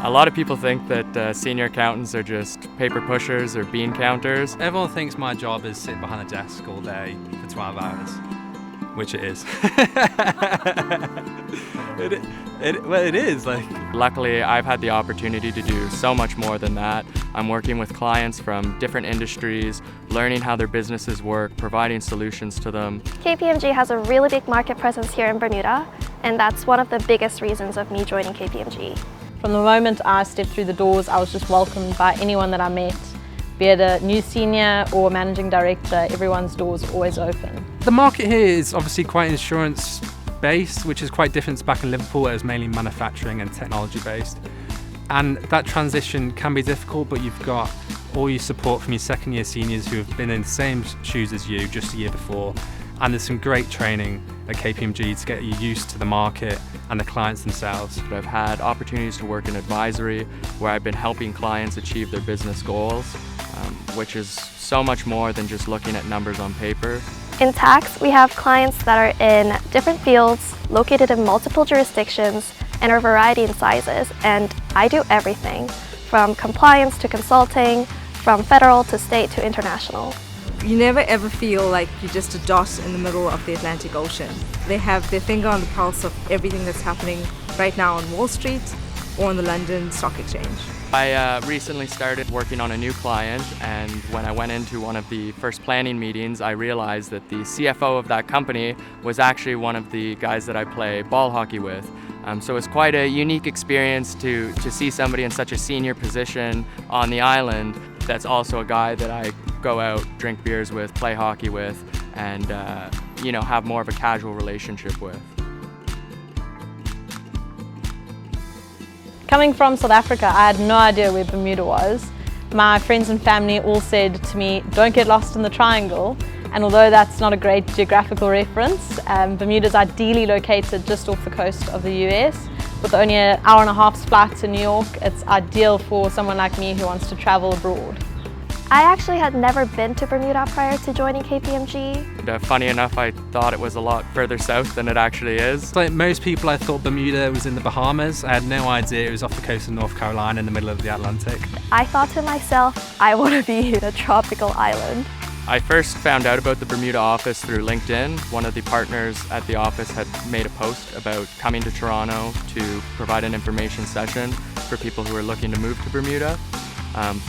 A lot of people think that senior accountants are just paper pushers or bean counters. Everyone thinks my job is sitting behind a desk all day for 12 hours, which it is. It is. Luckily, I've had the opportunity to do so much more than that. I'm working with clients from different industries, learning how their businesses work, providing solutions to them. KPMG has a really big market presence here in Bermuda, and that's one of the biggest reasons of me joining KPMG. From the moment I stepped through the doors, I was just welcomed by anyone that I met. Be it a new senior or managing director, everyone's doors are always open. The market here is obviously quite insurance based, which is quite different to back in Liverpool, where it was mainly manufacturing and technology based. And that transition can be difficult, but you've got all your support from your second year seniors who have been in the same shoes as you just a year before. And there's some great training at KPMG to get you used to the market and the clients themselves. I've had opportunities to work in advisory where I've been helping clients achieve their business goals, which is so much more than just looking at numbers on paper. In tax, we have clients that are in different fields, located in multiple jurisdictions, and a variety in sizes, and I do everything, from compliance to consulting, from federal to state to international. You never ever feel like you're just a dot in the middle of the Atlantic Ocean. They have their finger on the pulse of everything that's happening right now on Wall Street or on the London Stock Exchange. I recently started working on a new client, and when I went into one of the first planning meetings, I realized that the CFO of that company was actually one of the guys that I play ball hockey with. So it's quite a unique experience to see somebody in such a senior position on the island that's also a guy that I go out, drink beers with, play hockey with, and have more of a casual relationship with. Coming from South Africa, I had no idea where Bermuda was. My friends and family all said to me, don't get lost in the triangle. And although that's not a great geographical reference, Bermuda is ideally located just off the coast of the US. With only an hour and a half's flight to New York, it's ideal for someone like me who wants to travel abroad. I actually had never been to Bermuda prior to joining KPMG. Funny enough, I thought it was a lot further south than it actually is. Like most people, I thought Bermuda was in the Bahamas. I had no idea it was off the coast of North Carolina in the middle of the Atlantic. I thought to myself, I want to be in a tropical island. I first found out about the Bermuda office through LinkedIn. One of the partners at the office had made a post about coming to Toronto to provide an information session for people who are looking to move to Bermuda.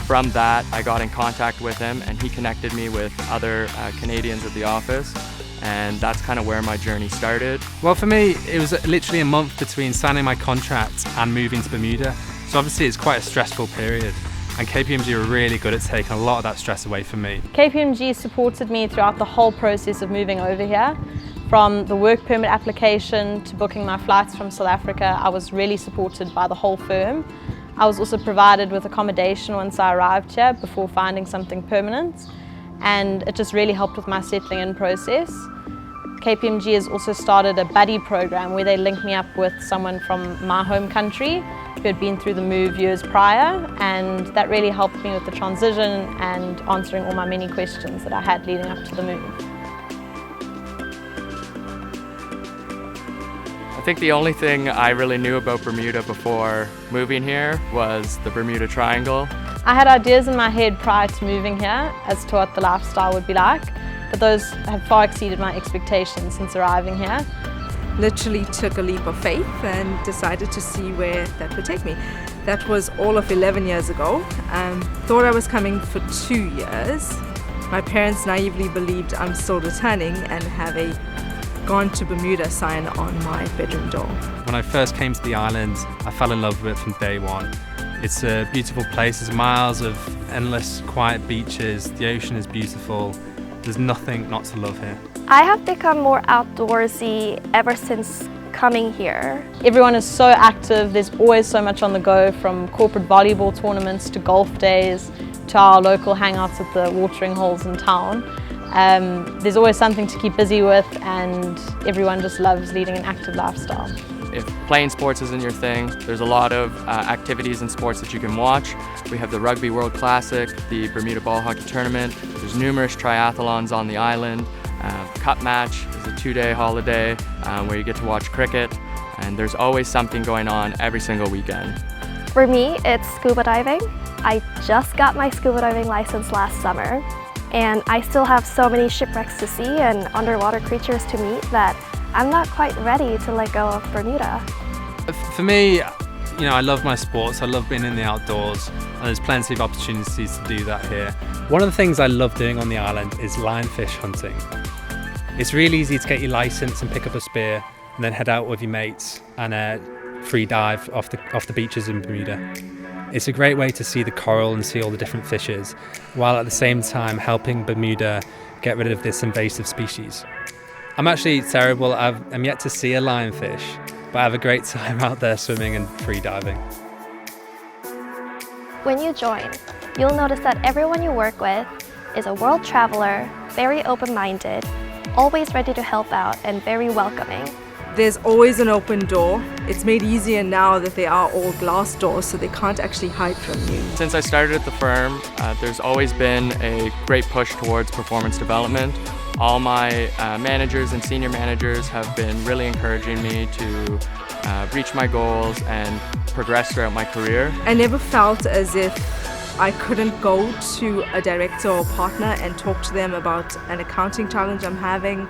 From that, I got in contact with him, and he connected me with other Canadians at the office, and that's kind of where my journey started. Well, for me, it was literally a month between signing my contract and moving to Bermuda, so obviously it's quite a stressful period, and KPMG were really good at taking a lot of that stress away from me. KPMG supported me throughout the whole process of moving over here. From the work permit application to booking my flights from South Africa, I was really supported by the whole firm. I was also provided with accommodation once I arrived here before finding something permanent, and it just really helped with my settling in process. KPMG has also started a buddy program where they link me up with someone from my home country who had been through the move years prior, and that really helped me with the transition and answering all my many questions that I had leading up to the move. I think the only thing I really knew about Bermuda before moving here was the Bermuda Triangle. I had ideas in my head prior to moving here as to what the lifestyle would be like, but those have far exceeded my expectations since arriving here. Literally took a leap of faith and decided to see where that would take me. That was all of 11 years ago. Thought I was coming for 2 years. My parents naively believed I'm still returning and have a gone to Bermuda sign on my bedroom door. When I first came to the island, I fell in love with it from day one. It's a beautiful place. There's miles of endless quiet beaches. The ocean is beautiful. There's nothing not to love here. I have become more outdoorsy ever since coming here. Everyone is so active. There's always so much on the go, from corporate volleyball tournaments to golf days to our local hangouts at the watering holes in town. There's always something to keep busy with, and everyone just loves leading an active lifestyle. If playing sports isn't your thing, there's a lot of activities and sports that you can watch. We have the Rugby World Classic, the Bermuda Ball Hockey Tournament. There's numerous triathlons on the island. Cup Match is a 2-day holiday where you get to watch cricket, and there's always something going on every single weekend. For me, it's scuba diving. I just got my scuba diving license last summer, and I still have so many shipwrecks to see and underwater creatures to meet that I'm not quite ready to let go of Bermuda. For me, I love my sports, I love being in the outdoors, and there's plenty of opportunities to do that here. One of the things I love doing on the island is lionfish hunting. It's really easy to get your license and pick up a spear and then head out with your mates and free dive off the beaches in Bermuda. It's a great way to see the coral and see all the different fishes, while at the same time helping Bermuda get rid of this invasive species. I'm actually terrible, I'm yet to see a lionfish, but I have a great time out there swimming and free diving. When you join, you'll notice that everyone you work with is a world traveler, very open-minded, always ready to help out, and very welcoming. There's always an open door. It's made easier now that they are all glass doors, so they can't actually hide from you. Since I started at the firm, there's always been a great push towards performance development. All my managers and senior managers have been really encouraging me to reach my goals and progress throughout my career. I never felt as if I couldn't go to a director or partner and talk to them about an accounting challenge I'm having,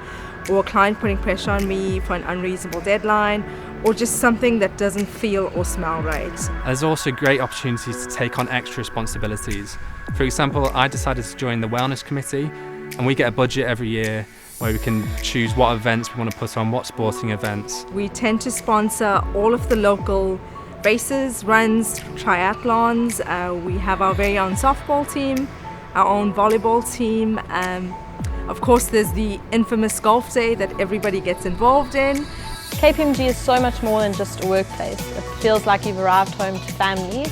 or a client putting pressure on me for an unreasonable deadline, or just something that doesn't feel or smell right. There's also great opportunities to take on extra responsibilities. For example, I decided to join the Wellness Committee, and we get a budget every year where we can choose what events we want to put on, what sporting events. We tend to sponsor all of the local races, runs, triathlons. We have our very own softball team, our own volleyball team. Of course, there's the infamous golf day that everybody gets involved in. KPMG is so much more than just a workplace. It feels like you've arrived home to family.